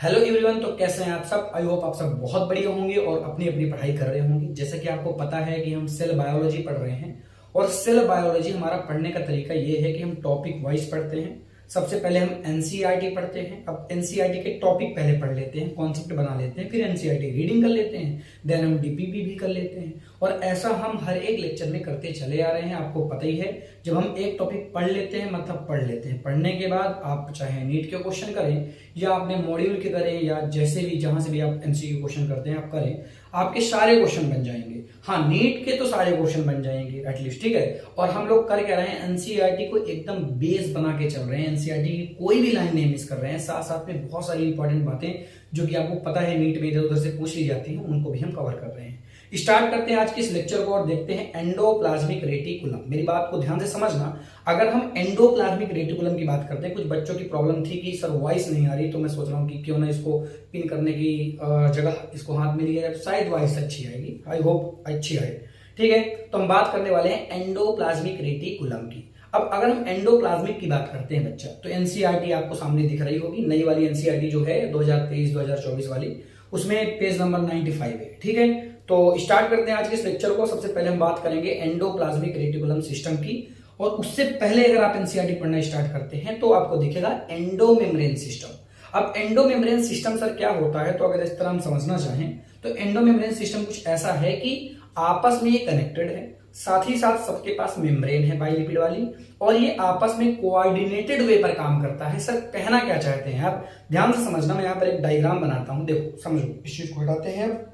Hello everyone. तो कैसे हैं आप सब? आई होप आप सब बहुत बढ़िया होंगे और अपनी अपनी पढ़ाई कर रहे होंगे। जैसे कि आपको पता है कि हम सेल बायोलॉजी पढ़ रहे हैं और सेल बायोलॉजी हमारा पढ़ने का तरीका ये है कि हम टॉपिक वाइज पढ़ते हैं। सबसे पहले हम एनसीईआरटी पढ़ते हैं। अब एनसीईआरटी के टॉपिक पहले पढ़ लेते हैं, कॉन्सेप्ट बना लेते हैं, फिर एनसीईआरटी रीडिंग कर लेते हैं, देन हम डीपीपी भी कर लेते हैं और ऐसा हम हर एक लेक्चर में करते चले आ रहे हैं। आपको पता ही है, जब हम एक टॉपिक पढ़ लेते हैं मतलब पढ़ लेते हैं, पढ़ने के बाद आप चाहे नीट के क्वेश्चन करें या अपने मॉड्यूल के करें या जैसे भी जहां से भी आप एमसीक्यू क्वेश्चन करते हैं आप करें, आपके सारे क्वेश्चन बन जाएंगे। हाँ, नीट के तो सारे क्वेश्चन बन जाएंगे एटलीस्ट, ठीक है। और हम लोग कर क्या रहे हैं, एनसीईआरटी को एकदम बेस बना के चल रहे हैं। एनसीईआरटी की कोई भी लाइन नहीं मिस कर रहे हैं। साथ साथ में बहुत सारी इंपॉर्टेंट बातें जो कि आपको पता है नीट में इधर उधर से पूछ ली जाती हैं, उनको भी हम कवर कर रहे हैं। स्टार्ट करते हैं आज के इस लेक्चर को और देखते हैं एंडोप्लाज्मिक रेटिकुलम। मेरी बात को ध्यान से समझना। अगर हम एंडोप्लाज्मिक रेटिकुलम की बात करते हैं, कुछ बच्चों की प्रॉब्लम थी कि सर वॉइस नहीं आ रही, तो मैं सोच रहा हूं कि क्यों ना इसको पिन करने की जगह इसको हाथ में लिया जाए, शायद वॉइस अच्छी आएगी। आई होप अच्छी आए, ठीक है। तो हम बात करने वाले हैं एंडोप्लाज्मिक रेटिकुलम की। अब अगर हम एंडोप्लाज्मिक की बात करते हैं बच्चा, तो एनसीईआरटी आपको सामने दिख रही होगी, नई वाली एनसीईआरटी जो है 2023-2024 वाली, उसमें पेज नंबर 95 है, ठीक है। तो स्टार्ट करते हैं आज के इस लेक्चर को। सबसे पहले हम बात करेंगे एंडोप्लाज्मिक रेटिकुलम सिस्टम की। और उससे पहले अगर आप एनसीईआरटी पढ़ना स्टार्ट करते हैं तो आपको दिखेगा एंडोमेम्ब्रेन सिस्टम। अब एंडोमेम्ब्रेन सिस्टम सर क्या होता है, तो अगर इस तरह हम समझना चाहें तो एंडोमेम्ब्रेन सिस्टम कुछ ऐसा है कि आपस में ये कनेक्टेड है, साथ ही साथ सबके पास मेम्ब्रेन है बाइलिपिड वाली, और ये आपस में कोऑर्डिनेटेड वे पर काम करता है। सर कहना क्या चाहते हैं आप, ध्यान से समझना। मैं यहाँ पर एक डायग्राम बनाता हूं, देखो समझो। इस चीज को हटाते हैं अब,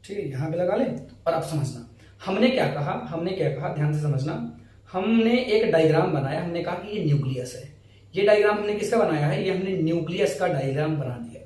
ठीक है, यहां पे लगा ले और अब समझना हमने क्या कहा, ध्यान से समझना। हमने एक डायग्राम बनाया, हमने कहा कि ये न्यूक्लियस है। ये डायग्राम हमने किसका बनाया है, ये हमने न्यूक्लियस का डायग्राम बना दिया।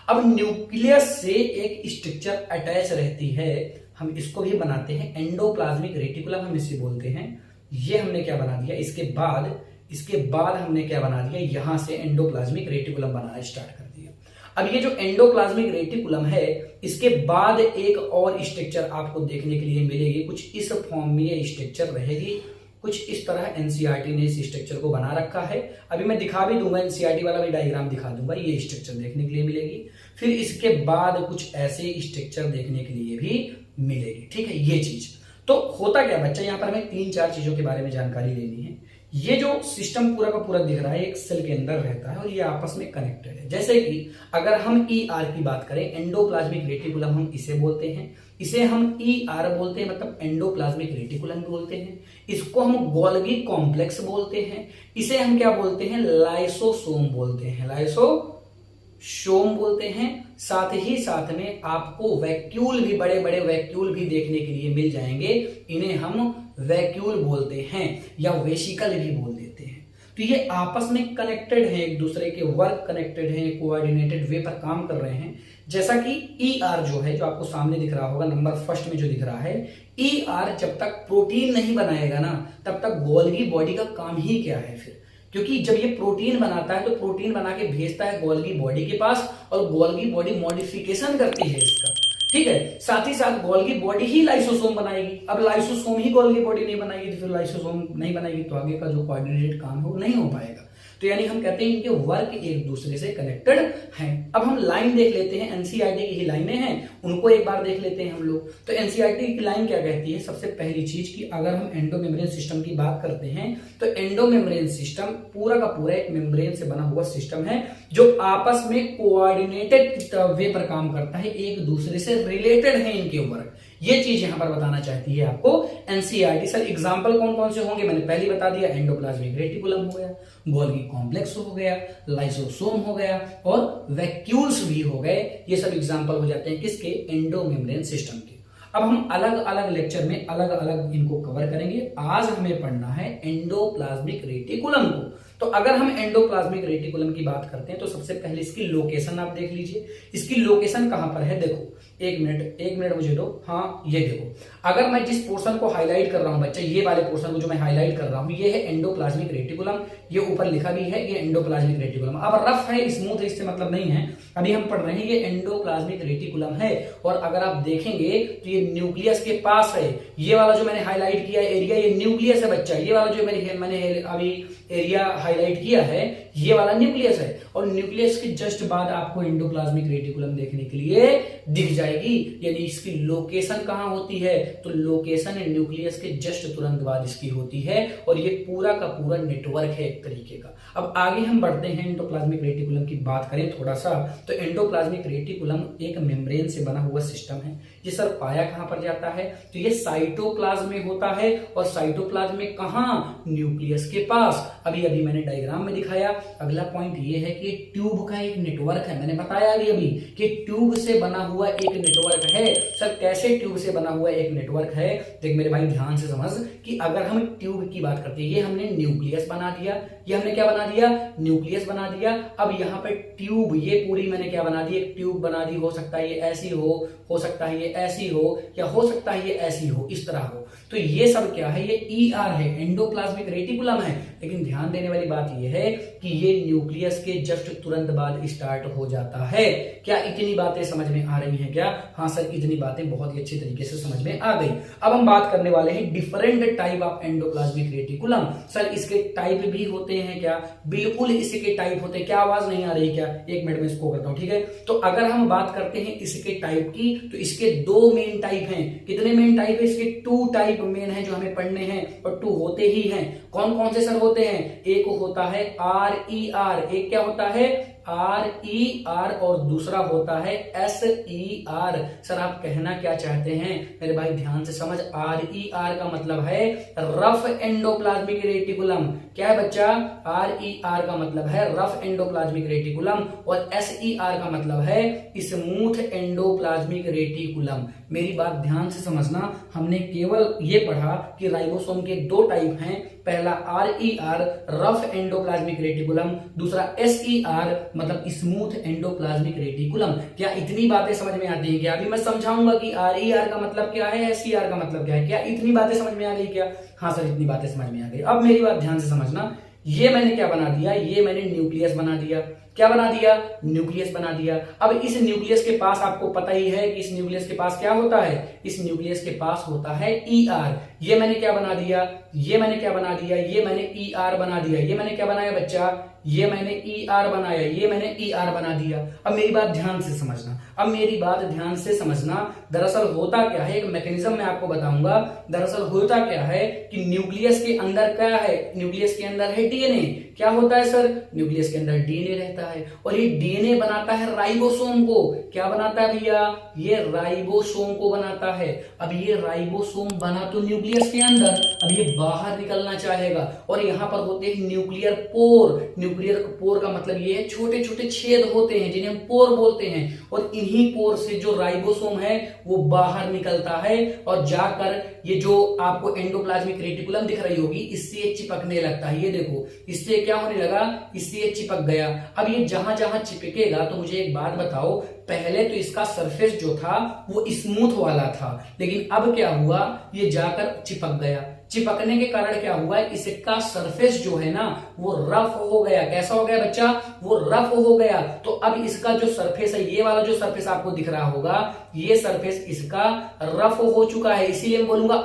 अब न्यूक्लियस से एक स्ट्रक्चर अटैच रहती है, हम इसको भी बनाते हैं एंडोप्लाज्मिक रेटिकुलम, हम इसे बोलते हैं। ये हमने क्या बना दिया, इसके बाद हमने क्या बना दिया, यहां से एंडोप्लाज्मिक रेटिकुलम बनाना स्टार्ट कर दिया। अब ये जो एंडोप्लाज्मिक रेटिकुलम है, इसके बाद एक और स्ट्रक्चर आपको देखने के लिए मिलेगी। कुछ इस फॉर्म में ये स्ट्रक्चर रहेगी, कुछ इस तरह एनसीईआरटी ने इस स्ट्रक्चर को बना रखा है। अभी मैं दिखा भी दूंगा, एनसीईआरटी वाला भी डायग्राम दिखा दूंगा, ये स्ट्रक्चर देखने के लिए मिलेगी। फिर इसके बाद कुछ ऐसे स्ट्रक्चर देखने के लिए भी मिलेगी, ठीक है। ये चीज तो होता क्या बच्चा, यहां पर हमें 3-4 चीजों के बारे में जानकारी लेनी है। ये जो सिस्टम पूरा का पूरा दिख रहा है, एक सेल के अंदर रहता है और ये आपस में कनेक्टेड है। जैसे कि अगर हम ईआर की बात करें, एंडोप्लाज्मिक रेटिकुलम हम इसे बोलते हैं, इसे हम ईआर बोलते हैं, मतलब एंडोप्लाज्मिक रेटिकुलम बोलते हैं। इसको हम गोल्गी कॉम्प्लेक्स बोलते हैं, इसे हम क्या बोलते हैं, लाइसोसोम बोलते हैं, लाइसोसोम बोलते हैं। साथ ही साथ में आपको वैक्यूल भी, बड़े बड़े वैक्यूल भी देखने के लिए मिल जाएंगे, इन्हें हम वैक्यूल बोलते हैं या वेसिकल भी बोल देते हैं। तो ये आपस में कनेक्टेड है, एक दूसरे के वर्क कनेक्टेड है, कोऑर्डिनेटेड वे पर काम कर रहे हैं। जैसा कि ईआर जो है, जो आपको सामने दिख रहा होगा नंबर फर्स्ट में जो दिख रहा है, ईआर जब तक प्रोटीन नहीं बनाएगा ना, तब तक गोल्गी बॉडी का काम ही क्या है फिर, क्योंकि जब ये प्रोटीन बनाता है तो प्रोटीन बना के भेजता है गोल्गी बॉडी के पास और गोल्गी बॉडी मॉडिफिकेशन करती है इसका, ठीक है। साथ ही साथ गोल्गी बॉडी ही लाइसोसोम बनाएगी। अब लाइसोसोम ही गोल्गी बॉडी नहीं बनाएगी तो फिर लाइसोसोम नहीं बनाएगी तो आगे का जो कोऑर्डिनेटेड काम है वो नहीं हो पाएगा। तो यानी हम कहते हैं इनके वर्क एक दूसरे से कनेक्टेड हैं। अब हम लाइन देख लेते हैं, एनसीईआरटी की ही लाइनें हैं, उनको एक बार देख लेते हैं हम लोग। तो एनसीईआरटी की लाइन क्या कहती है, सबसे पहली चीज की अगर हम एंडोमेम्ब्रेन सिस्टम की बात करते हैं तो एंडोमेम्ब्रेन सिस्टम पूरा का पूरा एक मेम्ब्रेन से बना हुआ सिस्टम है जो आपस में कोऑर्डिनेटेड वे पर काम करता है, एक दूसरे से रिलेटेड है इनके वर्क। ये चीज यहां पर बताना चाहती है आपको एनसीईआरटी। सर एग्जांपल कौन कौन से होंगे, मैंने पहले बता दिया, एंडोप्लाज्मिक रेटिकुलम हो गया, गोल्गी कॉम्प्लेक्स हो गया, लाइसोसोम हो गया और वैक्यूल्स भी हो गए। ये सब एग्जांपल हो जाते हैं किसके, एंडोमेम्ब्रेन सिस्टम के। अब हम अलग अलग लेक्चर में अलग अलग इनको कवर करेंगे। आज हमें पढ़ना है एंडोप्लाज्मिक रेटिकुलम को। तो अगर हम एंडोप्लाज्मिक रेटिकुलम की बात करते हैं तो सबसे पहले इसकी लोकेशन आप देख लीजिए। इसकी लोकेशन कहां पर है, देखो एक मिनट मुझे दो। हाँ ये देखो, अगर मैं जिस पोर्शन को हाईलाइट कर रहा हूं बच्चा, ये वाले पोर्शन को जो मैं हाईलाइट कर रहा हूं, ये है एंडोप्लाज्मिक रेटिकुलम। ये ऊपर लिखा भी है ये एंडोप्लाज्मिक रेटिकुलम। अब रफ है, स्मूथ है, इससे मतलब नहीं है, अभी हम पढ़ रहे हैं ये एंडोप्लाज्मिक रेटिकुलम है। और अगर आप देखेंगे तो ये न्यूक्लियस के पास है। ये वाला जो मैंने हाईलाइट किया एरिया, ये न्यूक्लियस है बच्चा। ये वाला जो मैंने अभी एरिया हाईलाइट किया है, ये वाला न्यूक्लियस है। और न्यूक्लियस के जस्ट बाद आपको एंडोप्लाज्मिक रेटिकुलम देखने के लिए दिख जाएगी। यानी इसकी लोकेशन कहां होती है, तो लोकेशन न्यूक्लियस के जस्ट तुरंत बाद इसकी होती है और ये पूरा का पूरा नेटवर्क है एक तरीके का। अब आगे हम बढ़ते हैं, एंडोप्लाज्मिक रेटिकुलम की बात करें थोड़ा सा, तो एंडोप्लाज्मिक रेटिकुलम एक मेम्ब्रेन से बना हुआ सिस्टम है। ये सर पाया कहां पर जाता है, तो ये साइटोप्लाज्म में होता है और साइटोप्लाज्म में कहां, न्यूक्लियस के पास। अभी अभी मैंने डायग्राम में दिखाया। अगला पॉइंट ये है कि ट्यूब का एक नेटवर्क है, मैंने बताया अभी कि ट्यूब से बना हुआ एक नेटवर्क है। सर कैसे ट्यूब से बना हुआ एक नेटवर्क है, देख मेरे भाई ध्यान से समझ कि अगर हम ट्यूब की बात करते हैं, ये हमने न्यूक्लियस बना दिया, ये हमने क्या बना दिया, न्यूक्लियस बना दिया। अब यहाँ पे ट्यूब, ये पूरी मैंने क्या बना दी, एक ट्यूब बना दी। हो सकता है ये ऐसी हो सकता है ये ऐसी हो, या हो सकता है ये ऐसी हो, इस तरह हो। तो ये सब क्या है, ये ER है, एंडोप्लाज्मिक रेटिकुलम है। लेकिन ध्यान देने वाली बात ये है कि ये न्यूक्लियस के जस्ट तुरंत बाद स्टार्ट हो जाता है। क्या इतनी बातें समझ में आ रही हैं क्या? हाँ सर, इतनी बातें बहुत ही अच्छी तरीके से समझ में आ गई। अब हम बात करने वाले हैं different type of endoplasmic reticulum. Sir इसके टाइप भी होते हैं क्या? बिल्कुल इसके टाइप होते हैं। क्या आवाज नहीं आ रही क्या? एक मिनट में इसको करता हूं, ठीक है। तो अगर हम बात करते हैं इसके टाइप की, तो इसके दो मेन टाइप हैं। कितने मेन टाइप है इसके? 2 टाइप मेन है जो हमें पढ़ने हैं, और 2 होते ही हैं। कौन कौन से सर होते हैं? एक होता है RER, एक क्या होता है, RER, और दूसरा होता है SER। सर आप कहना क्या चाहते हैं मेरे भाई? ध्यान से समझ। RER का मतलब है रफ एंडोप्लाज्मिक रेटिकुलम। क्या है बच्चा? RER का मतलब है रफ एंडोप्लाज्मिक रेटिकुलम, और SER का मतलब है स्मूथ एंडोप्लाज्मिक रेटिकुलम। मेरी बात ध्यान से समझना। हमने केवल ये पढ़ा कि राइबोसोम के 2 टाइप हैं। पहला RER रफ एंडोप्लाज्मिक रेटिकुलम, दूसरा SER मतलब स्मूथ एंडोप्लाज्मिक रेटिकुलम। क्या इतनी बातें समझ में आती है क्या? अभी मैं समझाऊंगा कि RER का मतलब क्या है, SER का मतलब क्या है। क्या इतनी बातें समझ में आ गई क्या? हाँ सर, इतनी बातें समझ में आ गई। अब मेरी बात ध्यान से समझना। ये मैंने क्या बना दिया, ये मैंने न्यूक्लियस बना दिया। क्या बना दिया? न्यूक्लियस बना दिया। अब इस न्यूक्लियस के पास आपको पता ही है कि इस न्यूक्लियस के पास क्या होता है, इस न्यूक्लियस के पास होता है ER। ये मैंने क्या बना दिया, ये मैंने क्या बना दिया, ये मैंने ER बना दिया। ये मैंने क्या बनाया बच्चा, ये मैंने ER बनाया, ये मैंने ER बना दिया। अब मेरी बात ध्यान से समझना, अब मेरी बात ध्यान से समझना। दरअसल होता क्या है, एक मैकेनिज्म मैं आपको बताऊंगा। दरअसल होता क्या है कि न्यूक्लियस के अंदर क्या है, न्यूक्लियस के अंदर है DNA। क्या होता है सर? न्यूक्लियस के अंदर DNA रहता है, और ये DNA बनाता है राइबोसोम को। क्या बनाता है भैया? ये राइबोसोम को बनाता है। अब ये राइबोसोम बना तो न्यूक्लियस के अंदर, अब ये बाहर निकलना चाहेगा, और यहां पर होते हैं न्यूक्लियर पोर। न्यूक्लियर पोर का मतलब ये है छोटे छोटे छेद होते हैं जिन्हें हम पोर बोलते हैं, और इन्हीं पोर से जो राइबोसोम है वो बाहर निकलता है, और जाकर ये जो आपको एंडोप्लाज्मिक रेटिकुलम दिख रही होगी, इससे चिपकने लगता है। ये देखो, इससे क्या होने लगा, इससे चिपक गया। अब ये जहां जहां चिपकेगा, तो मुझे एक बात बताओ, पहले तो इसका सरफेस जो था वो स्मूथ वाला था, लेकिन अब क्या हुआ, ये जाकर चिपक गया। चिपकने के कारण क्या हुआ, इसका सरफेस जो है ना वो रफ हो गया। कैसा हो गया बच्चा? वो रफ हो गया। तो अब इसका जो सरफेस है, ये वाला जो सरफेस आपको दिख रहा होगा, ये सरफेस इसका रफ हो चुका है। इसीलिए मैं बोलूंगा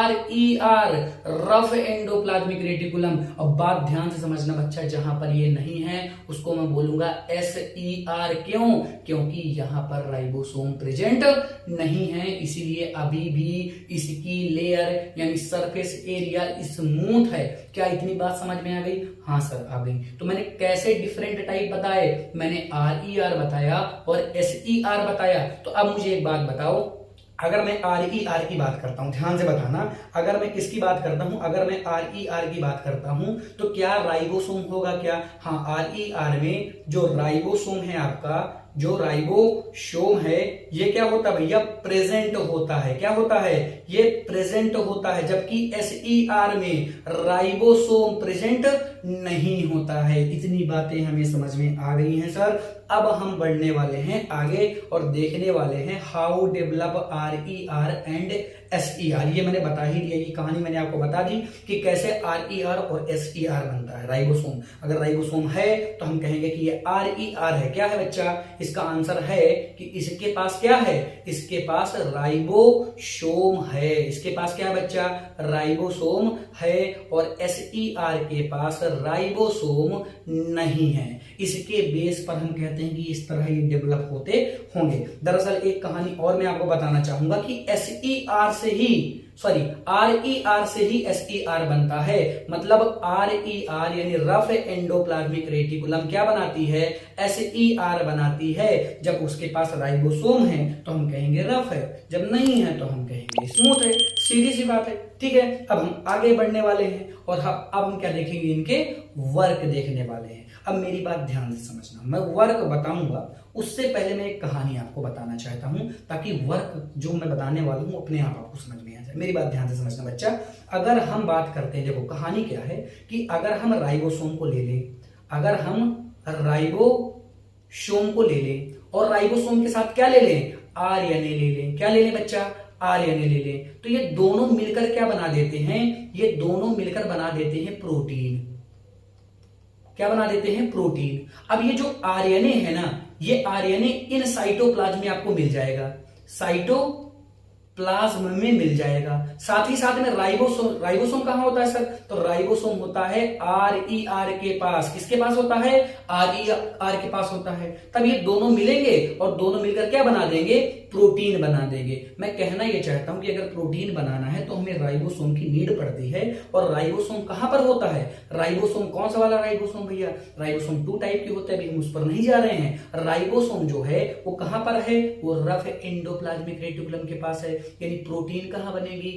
RER रफ एंडोप्लाज्मिक रेटिकुलम। अब बात ध्यान से समझना बच्चा, जहां पर ये नहीं है उसको मैं बोलूंगा SER। क्यों? क्योंकि यहां पर राइबोसोम प्रेजेंट नहीं है, इसीलिए अभी भी इसकी लेयर यानी सरफेस एरिया स्मूथ है। क्या इतनी बात समझ में आ गई? हाँ सर आ गई। तो मैंने कैसे डिफरेंट टाइप बताए, मैंने RER बताया और SER बताया। तो अब मुझे एक बात बताओ, अगर मैं RER की बात करता हूं, ध्यान से बताना, अगर मैं किसकी बात करता हूं, अगर मैं RER की बात करता हूं, तो क्या राइबोसोम होगा क्या? हाँ, RER में जो राइबोसोम है आपका, जो राइबोसोम है, ये क्या होता है भैया? प्रेजेंट होता है। क्या होता है? ये प्रेजेंट होता है। जबकि SER में राइबोसोम प्रेजेंट नहीं होता है। इतनी बातें हमें समझ में आ गई हैं सर। अब हम बढ़ने वाले हैं आगे और देखने वाले हैं how develop RER and SER। ये मैंने बता ही दिया, ये कहानी मैंने आपको बता दी कि कैसे RER और SER बनता है। राइबोसोम, अगर राइबोसोम है तो हम कहेंगे कि ये RER है। क्या है बच्चा? इसका आंसर है कि इसके पास क्या है, इसके पास राइबोसोम है। इसके पास क्या है बच्चा? राइबोसोम है। और SER के पास राइबोसोम नहीं है। इसके बेस पर हम कहते हैं कि इस तरह ये डेवलप होते होंगे। दरअसल एक कहानी और मैं आपको बताना चाहूंगा कि SER से ही RER से ही SER बनता है। मतलब RER यानी रफ एंडोप्लाज्मिक रेटिकुलम क्या बनाती है? SER बनाती है। जब उसके पास राइबोसोम है तो हम कहेंगे रफ है, जब नहीं है तो हम कहेंगे स्मूथ है। सीधी सी बात है, ठीक है। अब हम आगे बढ़ने वाले हैं और अब हम क्या देखेंगे? इनके वर्क देखने वाले हैं। अब मेरी बात ध्यान से समझना, मैं वर्क बताऊंगा उससे पहले मैं एक कहानी आपको बताना चाहता हूं, ताकि वर्क जो मैं बताने वाला हूं अपने आप आपको समझ में आ जाए। मेरी बात ध्यान से समझना बच्चा। अगर हम बात करते हैं, देखो कहानी क्या है कि अगर हम राइबोसोम को ले लें, अगर हम राइबोसोम को ले लें और राइबोसोम के साथ क्या ले लें? RNA ले लें। क्या ले लें बच्चा? RNA ले लें। तो ये दोनों मिलकर क्या बना देते हैं? ये दोनों मिलकर बना देते हैं प्रोटीन। क्या बना देते हैं? प्रोटीन। अब ये जो RNA है ना, ये RNA इन साइटोप्लाज्म में आपको मिल जाएगा, साइटोप्लाज्म में मिल जाएगा। साथ ही साथ में राइबोसोम कहां होता है सर? तो राइबोसोम होता है RER के पास। किसके पास होता है? RER के पास होता है। तब ये दोनों मिलेंगे और दोनों मिलकर क्या बना देंगे? प्रोटीन बना देंगे। मैं कहना यह चाहता हूं कि अगर प्रोटीन बनाना है तो हमें राइबोसोम की नीड पड़ती है। और राइबोसोम कहां पर होता है? राइबोसोम कौन सा वाला राइबोसोम भैया? राइबोसोम 2 टाइप के होते हैं, अभी हम उस पर नहीं जा रहे हैं। राइबोसोम जो है वो कहां पर है? वो रफ एंडोप्लाज्मिक रेटिकुलम के पास है। यानी प्रोटीन कहां बनेगी?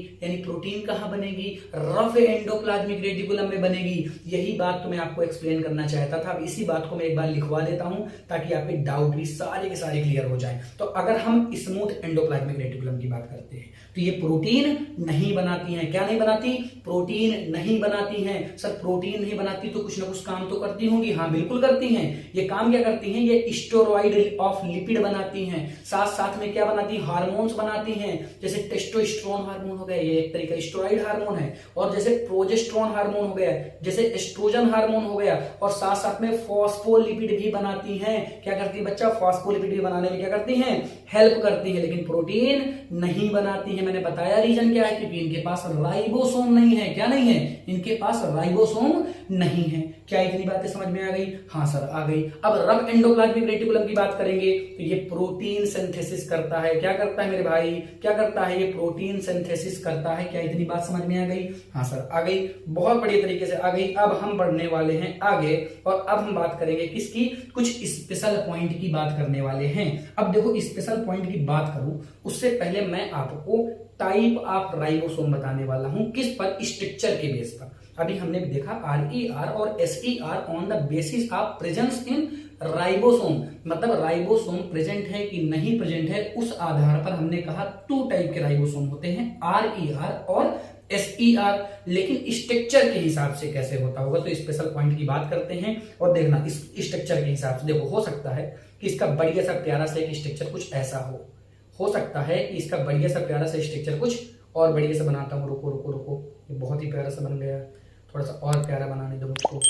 रफ एंडोप्लाज्मिक रेटिकुलम में बनेगी। यही बात तो मैं आपको एक्सप्लेन करना चाहता था। अब इसी बात को मैं एक बार लिखवा देता हूं ताकि आपके डाउट भी सारे के सारे क्लियर हो जाए। तो अगर हम स्मूथ एंडोप्लाज्मिक रेटिकुलम की बात करते हैं तो ये प्रोटीन नहीं बनाती हैं। क्या नहीं बनाती? प्रोटीन नहीं बनाती हैं। सर प्रोटीन नहीं बनाती तो कुछ ना कुछ काम तो करती होंगी। हाँ बिल्कुल करती हैं। ये काम क्या करती हैं? ये स्टेरॉइड ऑफ लिपिड बनाती हैं। साथ साथ में क्या बनाती हैं? हार्मोन्स बनाती हैं। जैसे टेस्टोस्टेरोन हार्मोन हो गया, ये एक तरीका स्टेरॉइड हार्मोन है। और जैसे प्रोजेस्टेरोन हार्मोन हो गया, जैसे एस्ट्रोजन हार्मोन हो गया। और साथ साथ में फॉस्फोलिपिड भी बनाती हैं। क्या करती है बच्चा? फॉस्फोलिपिड भी बनाने में क्या करती हैं? हेल्प करती है। लेकिन प्रोटीन नहीं बनाती है। मैंने बताया रीजन क्या है? क्योंकि इनके पास राइबोसोम नहीं है। क्या नहीं है? इनके पास राइबोसोम नहीं है। क्या इतनी बातें समझ में आ गई? हाँ सर आ गई। अब रफ एंडोप्लाज्मिक रेटिकुलम की बात करेंगे तो ये प्रोटीन सिंथेसिस करता है। क्या करता है मेरे भाई? क्या करता है? ये प्रोटीन सिंथेसिस करता है। क्या इतनी बात समझ में आ गई? हाँ सर आ गई, बहुत बढ़िया तरीके से आ गई। अब हम बढ़ने वाले हैं आगे और अब हम बात करेंगे किसकी? कुछ स्पेशल पॉइंट की बात करने वाले हैं। अब देखो स्पेशल पॉइंट की बात करूं उससे पहले मैं आपको टाइप ऑफ राइबोसोम बताने वाला हूं। किस पर? स्ट्रक्चर के बेस पर। अभी हमने देखा RER और SER on the basis of presence in ribosome, मतलब राइबोसोम प्रेजेंट है कि नहीं प्रेजेंट है, उस आधार पर हमने कहा 2 टाइप के राइबोसोम होते हैं, RER और SER। लेकिन स्ट्रक्चर के हिसाब से कैसे होता होगा तो स्पेशल पॉइंट की बात करते हैं और देखना इस स्ट्रक्चर के हिसाब से। देखो हो सकता है कि इसका बढ़िया सा प्यारा सा एक स्ट्रक्चर कुछ ऐसा हो सकता है कि इसका बढ़िया सा प्यारा सा स्ट्रक्चर कुछ और बढ़िया सा बनाता हूं। रुको रुको रुको, ये बहुत ही प्यारा सा बन गया, थोड़ा सा और प्यारा बनाने दो मुझको।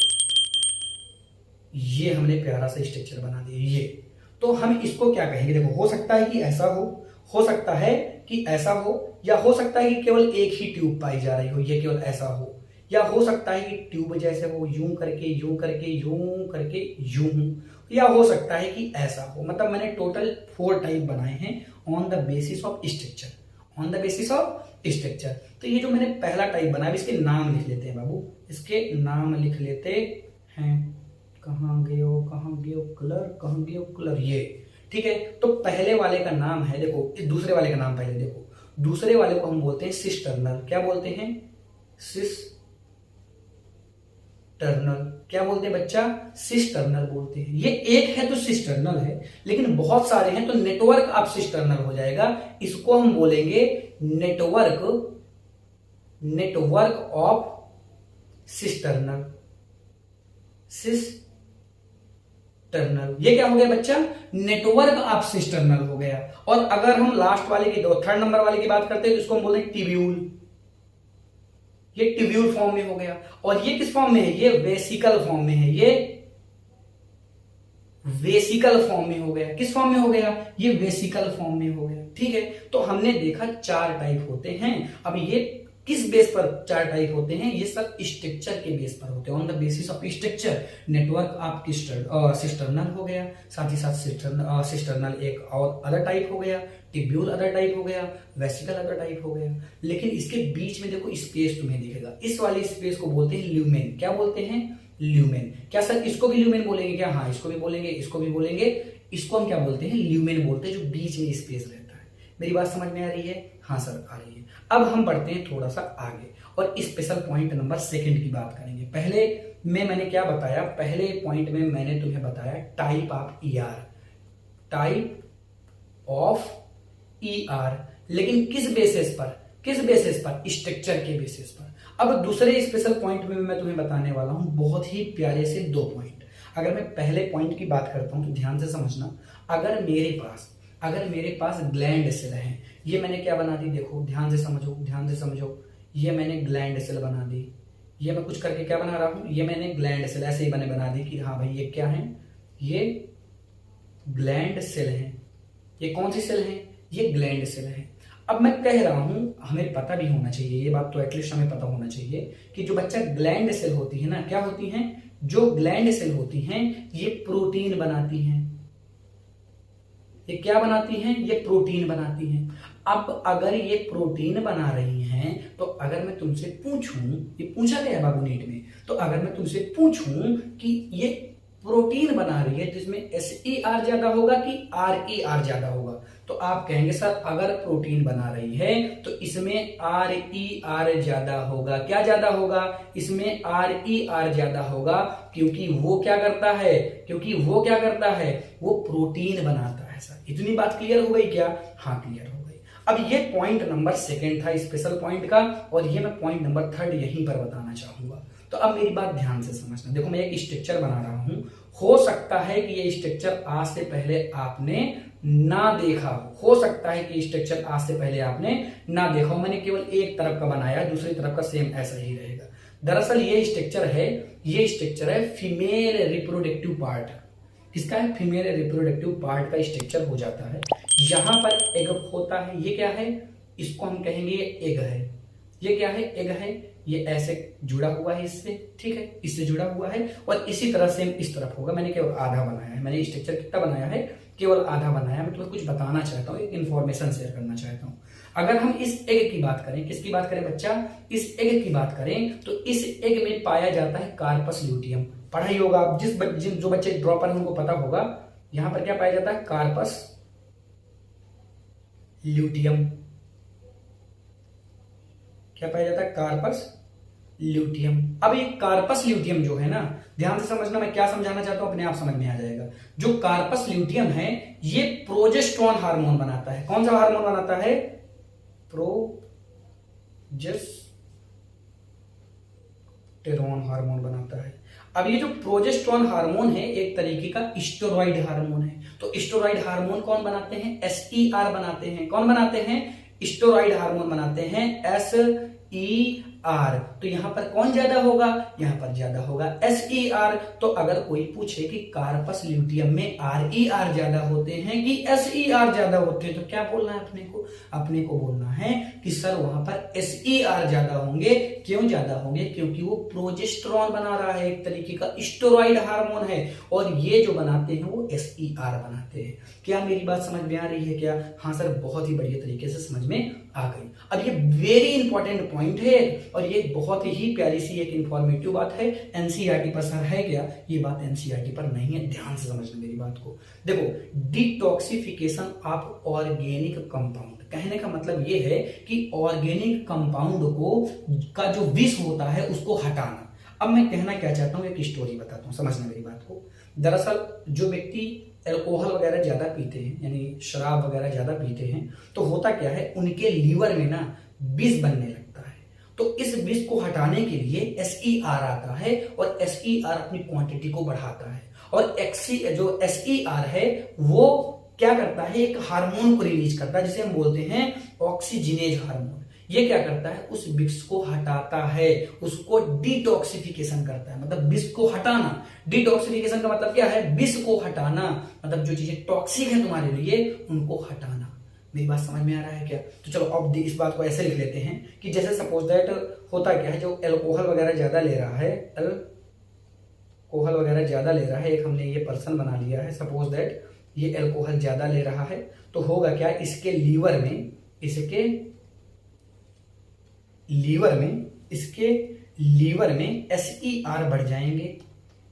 ये हमने प्यारा सा स्ट्रक्चर बना दिया। ये तो हम इसको क्या कहेंगे? देखो हो सकता है कि ऐसा हो सकता है कि ऐसा हो, या हो सकता है कि केवल एक ही ट्यूब पाई जा रही हो, ये केवल ऐसा हो, या हो सकता है कि ट्यूब जैसे हो, यूं करके यूं करके यूं करके यूं, या हो सकता है कि ऐसा हो। मतलब मैंने टोटल 4 टाइप बनाए हैं on the basis of structure. On the basis of structure. तो ये जो मैंने पहला टाइप बनाया, इसके नाम लिख लेते हैं बाबू, इसके नाम लिख लेते हैं। कहां गयो कलर, ये ठीक है। तो पहले वाले का नाम है, देखो इस दूसरे वाले का नाम पहले देखो। दूसरे वाले को हम बोलते हैं सिस्टर्नल। क्या बोलते हैं? सिस्टर्नल। क्या बोलते हैं बच्चा? सिस्टर्नल बोलते हैं। ये एक है तो सिस्टर्नल है, लेकिन बहुत सारे हैं तो नेटवर्क ऑफ सिस्टर्नल हो जाएगा। इसको हम बोलेंगे नेटवर्क ऑफ सिस्टर्नल। सिस्टर्नल ये क्या हो गया बच्चा? नेटवर्क ऑफ सिस्टर्नल हो गया। और अगर हम लास्ट वाले की 3rd नंबर वाले की बात करते हैं तो इसको हम बोलते हैं ट्यूब्यूल। ये ट्यूब्यूल फॉर्म में हो गया। और ये किस फॉर्म में है? ये वेसिकल फॉर्म में है। ये वेसिकल फॉर्म में हो गया। किस फॉर्म में हो गया? ये वेसिकल फॉर्म में हो गया। ठीक है। तो हमने देखा 4 टाइप होते हैं। अब ये किस बेस पर 4 टाइप होते हैं? ये सब स्ट्रक्चर के बेस पर होते हैं। On the basis of structure network आपकी सिस्टर्नल हो गया, साथ ही साथ सिस्टर्नल एक और अदर टाइप हो गया, टिब्यूल अदर टाइप हो गया, वेसिकल अदर टाइप हो गया। लेकिन इसके बीच में देखो स्पेस तुम्हें दिखेगा, इस वाली स्पेस को बोलते हैं ल्यूमेन। क्या बोलते हैं? ल्यूमेन। क्या सर इसको भी ल्यूमेन बोलेंगे क्या? हाँ, इसको भी बोलेंगे, इसको भी बोलेंगे। इसको हम क्या बोलते हैं? ल्यूमेन बोलते हैं, जो बीच में स्पेस रहता है। मेरी बात समझ में आ रही है? हाँ सर आ रही है। अब हम बढ़ते हैं थोड़ा सा आगे और स्पेशल पॉइंट नंबर 2 की बात करेंगे। पहले में मैंने क्या बताया? पहले पॉइंट में मैंने तुम्हें बताया type of ER, type of ER. लेकिन किस बेसिस पर? किस बेसिस पर? स्ट्रक्चर के बेसिस पर। अब दूसरे स्पेशल पॉइंट में मैं तुम्हें बताने वाला हूं बहुत ही प्यारे से 2 पॉइंट। अगर मैं पहले पॉइंट की बात करता हूं तो ध्यान से समझना। अगर मेरे पास ग्लैंड सेल है, ये मैंने क्या बना दी? देखो ध्यान से समझो, ध्यान से समझो। ये मैंने ग्लैंड सेल बना दी। ये मैं कुछ करके क्या बना रहा हूं? ये मैंने ग्लैंड सेल ऐसे ही बना दी कि हाँ भाई ये क्या है? ये ग्लैंड सेल है। ये कौन सी सेल है? ये ग्लैंड सेल है। अब मैं कह रहा हूं, हमें पता भी होना चाहिए, ये बात तो एटलीस्ट हमें पता होना चाहिए कि जो बच्चा ग्लैंड सेल होती है ना, क्या होती हैं? जो ग्लैंड सेल होती हैं ये प्रोटीन बनाती हैं। ये क्या बनाती हैं? ये प्रोटीन बनाती हैं। अब अगर ये प्रोटीन बना रही हैं तो अगर मैं तुमसे पूछूं, ये पूछा गया है बाबू नीट में, तो अगर मैं तुमसे पूछूं कि ये प्रोटीन बना रही है तो इसमें SER ज्यादा होगा कि RER ज्यादा होगा? तो आप कहेंगे सर अगर प्रोटीन बना रही है तो इसमें RER ज्यादा होगा। क्या ज्यादा होगा? इसमें RER ज्यादा होगा, क्योंकि वो क्या करता है? वो प्रोटीन बनाता है। सर इतनी बात क्लियर हो गई क्या? हाँ क्लियर हो गई। अब ये पॉइंट नंबर 2 था स्पेशल पॉइंट का, और ये मैं पॉइंट नंबर 3 यहीं पर बताना चाहूंगा। तो अब मेरी बात ध्यान से समझना। देखो मैं एक स्ट्रक्चर बना रहा हूं, हो सकता है कि ये स्ट्रक्चर आज से पहले आपने ना देखा हो सकता है कि स्ट्रक्चर आज से पहले आपने ना देखा हो। मैंने केवल एक तरफ का बनाया, दूसरी तरफ का सेम ऐसा ही रहेगा। दरअसल ये स्ट्रक्चर है फीमेल रिप्रोडक्टिव पार्ट। किसका है? फीमेल रिप्रोडक्टिव पार्ट का स्ट्रक्चर हो जाता है। यहां पर एग होता है। ये क्या है? इसको हम कहेंगे ये एग है। ये क्या है? एग है। ये ऐसे जुड़ा हुआ है इससे, ठीक है, इससे जुड़ा हुआ है, और इसी तरह से इस तरफ होगा। मैंने केवल आधा बनाया है। मैंने स्ट्रक्चर कितना बनाया है? केवल आधा बनाया। मैं तुम्हें कुछ बताना चाहता हूँ, एक इन्फॉर्मेशन शेयर करना चाहता हूँ। अगर हम इस एग की बात करें, किसकी बात करें बच्चा? इस एग की बात करें तो इस एग में पाया जाता है कार्पस ल्यूटियम। पढ़ा ही होगा आप, जो बच्चे ड्रॉपर हैं उनको पता होगा। यहां पर क्या पाया जाता है? Corpus luteum. क्या पाया जाता है? Corpus luteum. अब ये कार्पस ल्यूटियम जो है ना, ध्यान से समझना, मैं क्या समझाना चाहता हूं अपने आप समझ में आ जाएगा। जो कार्पस ल्यूटियम है ये प्रोजेस्टेरोन हार्मोन बनाता है। कौन सा हार्मोन बनाता है? प्रोजेस्टेरोन हार्मोन बनाता है। अब ये जो प्रोजेस्टेरोन हार्मोन है एक तरीके का स्टेरॉइड हार्मोन है। तो स्टेरॉइड हार्मोन कौन बनाते हैं? SER बनाते हैं। कौन बनाते हैं? स्टेरॉइड हार्मोन बनाते हैं SER। तो यहां पर कौन ज्यादा होगा? यहां पर ज्यादा होगा SER। तो अगर कोई पूछे कि कार्पस ल्यूटियम में RER ज्यादा होते हैं कि SER ज्यादा होते हैं, तो क्या बोलना है अपने को? अपने को बोलना है कि सर वहां पर SER ज्यादा होंगे। क्यों ज्यादा होंगे? क्योंकि वो प्रोजेस्टेरोन बना रहा है, एक तरीके का स्टेरॉइड हार्मोन है, और ये जो बनाते हैं वो SER बनाते हैं। क्या मेरी बात समझ में आ रही है क्या? हाँ सर बहुत ही बढ़िया तरीके से समझ में आ गई। अब ये वेरी इंपॉर्टेंट पॉइंट है और ये बहुत ही प्यारी सी एक इंफॉर्मेटिव बात है। एनसीईआरटी पर सर है क्या? ये बात एनसीईआरटी पर नहीं है, ध्यान से समझना मेरी बात को। देखो डिटॉक्सिफिकेशन ऑफ ऑर्गेनिक कंपाउंड, कहने का मतलब ये है कि ऑर्गेनिक कंपाउंड को का जो विष होता है उसको हटाना। अब मैं कहना क्या चाहता हूं, एक स्टोरी बताता हूं, समझना मेरी बात को। दरअसल जो व्यक्ति अल्कोहल वगैरह ज्यादा पीते हैं, यानी शराब वगैरह ज्यादा पीते हैं, तो होता क्या है उनके लीवर में ना विष बनने लगता है। तो इस विष को हटाने के लिए SER आता है और SER अपनी क्वांटिटी को बढ़ाता है, और जो SER है वो क्या करता है, एक हार्मोन को रिलीज करता है जिसे हम बोलते हैं ऑक्सीजिनेज हार्मोन। ये क्या करता है, उस विष को हटाता है, उसको डिटॉक्सिफिकेशन करता है, मतलब विष को हटाना। डिटॉक्सिफिकेशन का मतलब क्या है, विष को हटाना, मतलब जो चीजें टॉक्सिक है तुम्हारे लिए उनको हटाना। मेरी बात समझ में आ रहा है क्या? तो चलो अब इस बात को ऐसे लिख लेते हैं कि जैसे सपोज दैट होता क्या है, जो एल्कोहल वगैरह ज्यादा ले रहा है, एल्कोहल वगैरह ज्यादा ले रहा है, एक हमने ये पर्सन बना लिया है, सपोज दैट ये एल्कोहल ज्यादा ले रहा है, तो होगा क्या, इसके लीवर में SER बढ़ जाएंगे,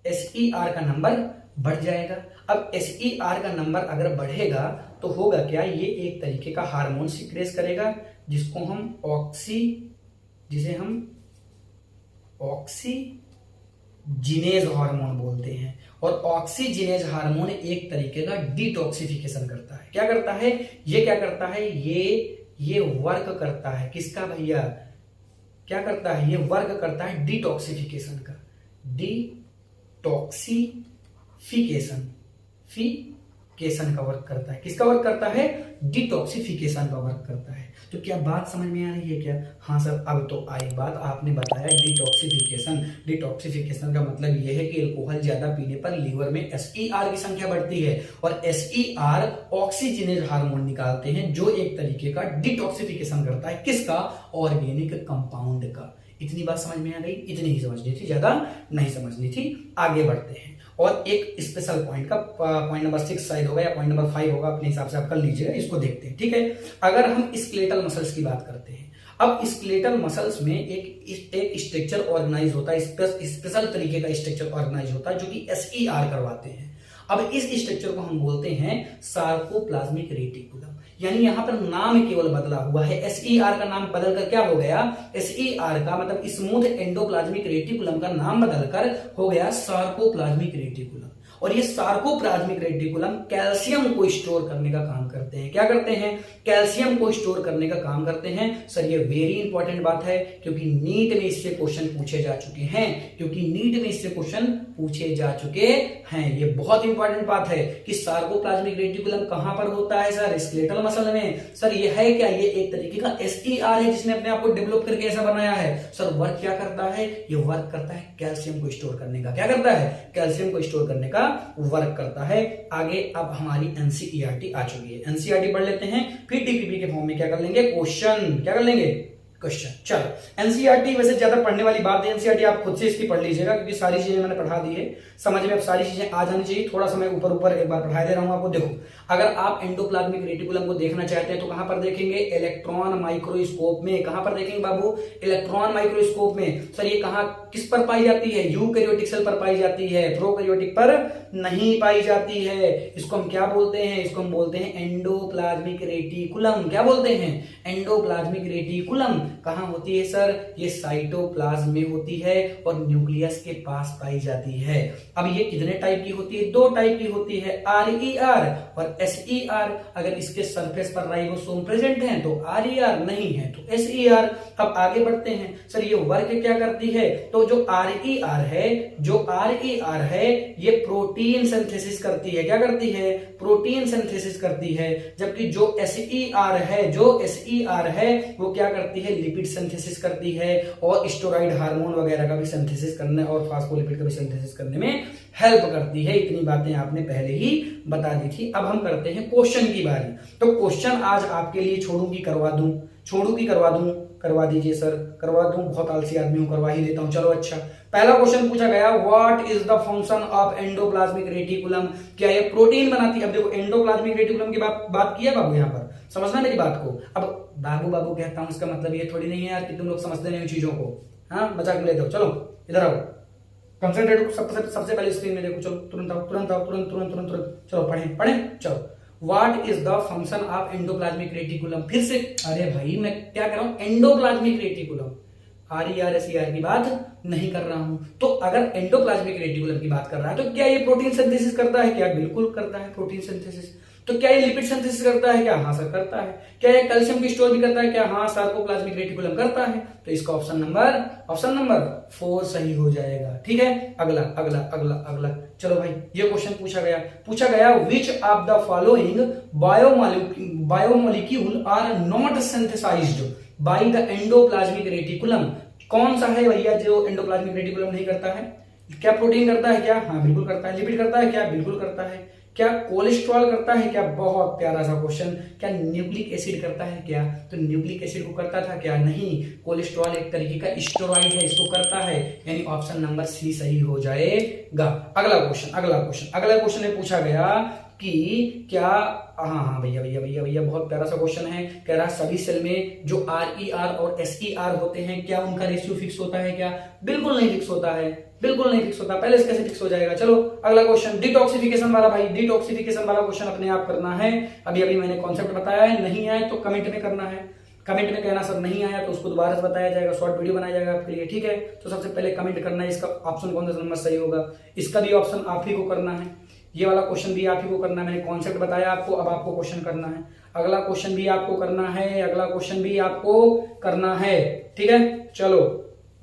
SER का नंबर बढ़ जाएगा। अब SER का नंबर अगर बढ़ेगा तो होगा क्या, ये एक तरीके का हार्मोन सिक्रेट करेगा जिसे हम ऑक्सीजिनेज हार्मोन बोलते हैं। और ऑक्सीजिनेज हार्मोन एक तरीके का डिटॉक्सिफिकेशन करता है। क्या करता है ये? क्या करता है ये वर्क करता है किसका भैया? क्या करता है? ये वर्क करता है डिटॉक्सिफिकेशन का, डिटॉक्सिफिकेशन का वर्क करता है। किसका वर्क करता है? डिटॉक्सिफिकेशन का वर्क करता है। तो क्या बात समझ में आ रही है क्या? हाँ सर, अब तो आई बात, आपने बताया डिटॉक्सिफिकेशन का मतलब यह है कि अल्कोहल ज्यादा पीने पर लीवर में SER की संख्या बढ़ती है, और SER ऑक्सीजनेज हार्मोन निकालते हैं जो एक तरीके का डिटॉक्सिफिकेशन करता है। किसका? ऑर्गेनिक कंपाउंड का। इतनी बात समझ में आ गई? इतनी ही समझनी थी, ज्यादा नहीं समझनी थी। आगे बढ़ते हैं और एक स्पेशल पॉइंट का पॉइंट नंबर 6 शायद होगा या पॉइंट नंबर 5 होगा, अपने हिसाब से आप कर लीजिएगा, इसको देखते हैं। ठीक है, अगर हम स्केलेटल मसल्स की बात करते हैं, अब स्केलेटल मसल्स में एक स्ट्रक्चर ऑर्गेनाइज होता है, स्पेशल तरीके का स्ट्रक्चर ऑर्गेनाइज होता है जो कि SER करवाते हैं। अब इस स्ट्रक्चर को हम बोलते हैं सार्कोप्लाज्मिक रेटिकुलम। यानी यहां पर नाम केवल बदला हुआ है, SER का नाम बदलकर क्या हो गया? SER का मतलब स्मूथ एंडोप्लाज्मिक रेटिकुलम का नाम बदलकर हो गया सार्कोप्लाज्मिक रेटिकुलम। और ये सार्कोप्लाज्मिक रेटिकुलम कैल्शियम को स्टोर करने का काम करते हैं। क्या करते हैं? कैल्शियम को स्टोर करने का काम करते हैं। सर ये वेरी इंपॉर्टेंट बात है, क्योंकि नीट में इससे क्वेश्चन पूछे जा चुके हैं, ये बहुत इंपॉर्टेंट बात है कि सार्कोप्लाज्मिक रेटिकुलम कहां पर होता है सर? स्केलेटल मसल में। सर ये है क्या? ये एक तरीके का SER है जिसने अपने आप को डेवलप करके ऐसा बनाया है। सर वर्क क्या करता है? ये वर्क करता है कैल्शियम को स्टोर करने का। क्या करता है? कैल्शियम को स्टोर करने का वर्क करता है। आगे अब हमारी NCERT आ चुकी है, NCERT पढ़ लेते हैं, फिर DPP के फॉर्म में क्या कर लेंगे? क्वेश्चन। क्या कर लेंगे? क्वेश्चन। चलो NCERT वैसे ज्यादा पढ़ने वाली बात है, NCERT आप खुद से इसकी पढ़ लीजिएगा क्योंकि सारी चीजें मैंने पढ़ा दी है, समझ में अब सारी चीजें आ जानी चाहिए। थोड़ा सा मैं ऊपर ऊपर एक बार पढ़ा दे रहा हूं आपको। देखो, अगर आप एंडोप्लाज्मिक रेटिकुलम को देखना चाहते हैं तो कहां पर देखेंगे? इलेक्ट्रॉन माइक्रोस्कोप में। कहां पर देखेंगे बाबू? इलेक्ट्रॉन माइक्रोस्कोप में। सर ये कहां किस पर पाई जाती है? यूकैरियोटिक सेल पर पाई जाती है, प्रोकैरियोटिक पर नहीं पाई जाती है। इसको हम क्या बोलते हैं? इसको हम बोलते हैं एंडोप्लाज्मिक रेटिकुलम। क्या बोलते हैं? Endoplasmic reticulum. कहां होती है सर? ये साइटोप्लाज्म में होती है और न्यूक्लियस के पास पाई जाती है। अब ये कितने टाइप की होती है? 2 टाइप की होती है, RER और SER। अगर इसके सरफेस पर राइबोसोम प्रेजेंट है तो RER, नहीं है तो SER। अब आगे बढ़ते हैं। सर ये वर्क क्या करती है? तो जो RER है ये प्रोटीन सिंथेसिस करती है। क्या करती है? प्रोटीन सिंथेसिस करती है। जबकि जो SER है वो क्या करती है? लिपिड सिंथेसिस करती है और स्टेरॉइड हार्मोन वगैरह का भी सिंथेसिस करने और फास्फोलिपिड का भी सिंथेसिस करने में हेल्प करती है। इतनी बातें आपने पहले ही बता दी थी। अब हम करते हैं क्वेश्चन की बारी। तो क्वेश्चन आज आपके लिए छोड़ू की करवा दूं? करवा दीजिए सर, करवा दूं, बहुत आलसी आदमी हूं, करवा ही देता हूं। चलो अच्छा, पहला क्वेश्चन पूछा गया, what is the function of endoplasmic reticulum? क्या ये प्रोटीन बनाती है? अब देखो एंडोप्लाज्मिक रेटिकुलम की बात की है बाबू, यहां पर समझना मेरी बात को। अब बाबू कहता हूं, इसका मतलब ये थोड़ी नहीं है यार कि तुम लोग समझते नहीं चीजों को, हाँ मजाक में लेते हो। चलो इधर आओ, कंसंट्रेट सबसे पहले स्क्रीन में देखो। चलो तुरंत चलो पढ़ें। चलो, what is the function of endoplasmic reticulum? फिर से, अरे भाई मैं क्या कर रहा हूं? एंडोप्लाज्मिक रेटिकुलम, RER SER की बात नहीं कर रहा हूं। तो अगर एंडोप्लाज्मिक रेटिकुलम की बात कर रहा है तो क्या ये प्रोटीन सिंथेसिस करता है? क्या बिल्कुल करता है प्रोटीन सिंथेसिस। तो क्या ये लिपिड सिंथेसिस करता है? क्या हाँ सर करता है। क्या ये कैल्शियम की स्टोर भी करता है? क्या हाँ सार्कोप्लाज्मिक रेटिकुलम करता है। तो इसका ऑप्शन नंबर 4 सही हो जाएगा। ठीक है, अगला। चलो भाई, ये क्वेश्चन पूछा गया which of the following biomolecule are not synthesised by the endoplasmic reticulum? कौन सा है भैया जो एंडोप्लाज्मिक रेटिकुलम नहीं करता है? क्या प्रोटीन करता है? क्या हाँ बिल्कुल करता है। लिपिड करता है? क्या बिल्कुल करता है। क्या कोलेस्ट्रॉल करता है क्या? बहुत प्यारा सा क्वेश्चन। क्या न्यूक्लिक एसिड करता है क्या? तो न्यूक्लिक एसिड को करता था क्या? नहीं। कोलेस्ट्रॉल एक तरीके का स्टेरॉइड है, इसको करता है, यानी ऑप्शन नंबर सी सही हो जाएगा। अगला क्वेश्चन में पूछा गया कि क्या, हाँ भैया भैया भैया भैया बहुत प्यारा सा क्वेश्चन है। कह रहा सभी सेल में जो RER और SER होते हैं क्या उनका रेशियो फिक्स होता है क्या? बिल्कुल नहीं फिक्स होता है, बिल्कुल नहीं फिक्स होता। पहले इसके कैसे फिक्स हो जाएगा? चलो अगला क्वेश्चन, डिटॉक्सिफिकेशन वाला भाई, डिटॉक्सिफिकेशन वाला क्वेश्चन अपने आप करना है। अभी अभी मैंने कॉन्सेप्ट बताया है, नहीं आए तो कमेंट में करना है। कमेंट में कहना सर नहीं आया तो उसको दोबारा से बताया जाएगा, शॉर्ट वीडियो बनाया जाएगा आपके लिए, ठीक है। तो सबसे पहले कमेंट करना है इसका ऑप्शन कौन सा नंबर सही होगा, इसका भी ऑप्शन आप ही को करना है, ये वाला क्वेश्चन भी आप ही को करना है। मैंने कॉन्सेप्ट बताया आपको, अब आपको क्वेश्चन करना है। अगला क्वेश्चन भी आपको करना है, अगला क्वेश्चन भी आपको करना है, ठीक है। चलो,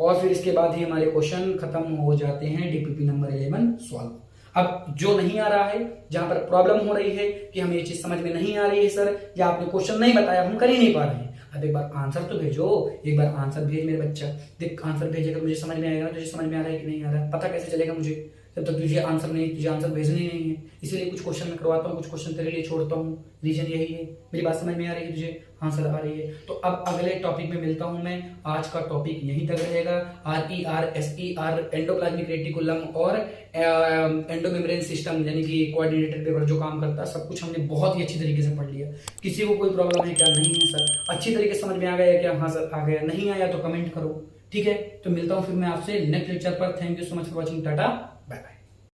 और फिर इसके बाद ही हमारे क्वेश्चन खत्म हो जाते हैं। DPP number 11 solve. अब जो नहीं आ रहा है, जहां पर प्रॉब्लम हो रही है कि हमें ये चीज समझ में नहीं आ रही है सर, या आपने क्वेश्चन नहीं बताया, हम कर ही नहीं पा रहे हैं, अब एक बार आंसर तो भेजो, एक बार आंसर भेज मेरे बच्चा। देख आंसर भेजेगा मुझे समझ में आएगा, तुझे समझ में आ रहा है कि नहीं आ रहा है, पता कैसे चलेगा मुझे जब तक तुझे आंसर भेजने ही नहीं है। इसीलिए कुछ क्वेश्चन मैं करवाता हूँ, कुछ क्वेश्चन तेरे लिए छोड़ता हूँ, रीजन यही है। मेरी बात समझ में आ रही है तुझे? हाँ सर आ रही है। तो अब अगले टॉपिक में मिलता हूं मैं। आज का टॉपिक यहीं तक रहेगा। RER SER एंडोप्लाज्मिक रेटिकुलम और एंडोमेम्ब्रेन सिस्टम यानी कि कोऑर्डिनेटेड पेपर जो काम करता है, सब कुछ हमने बहुत ही अच्छी तरीके से पढ़ लिया। किसी को कोई प्रॉब्लम है क्या? नहीं है सर। अच्छी तरीके से समझ में आ गया क्या? हाँ सर आ गया। नहीं आया तो कमेंट करो, ठीक है। तो मिलता हूं फिर मैं आपसे नेक्स्ट लेक्चर पर। Thank you so much for watching, Tata.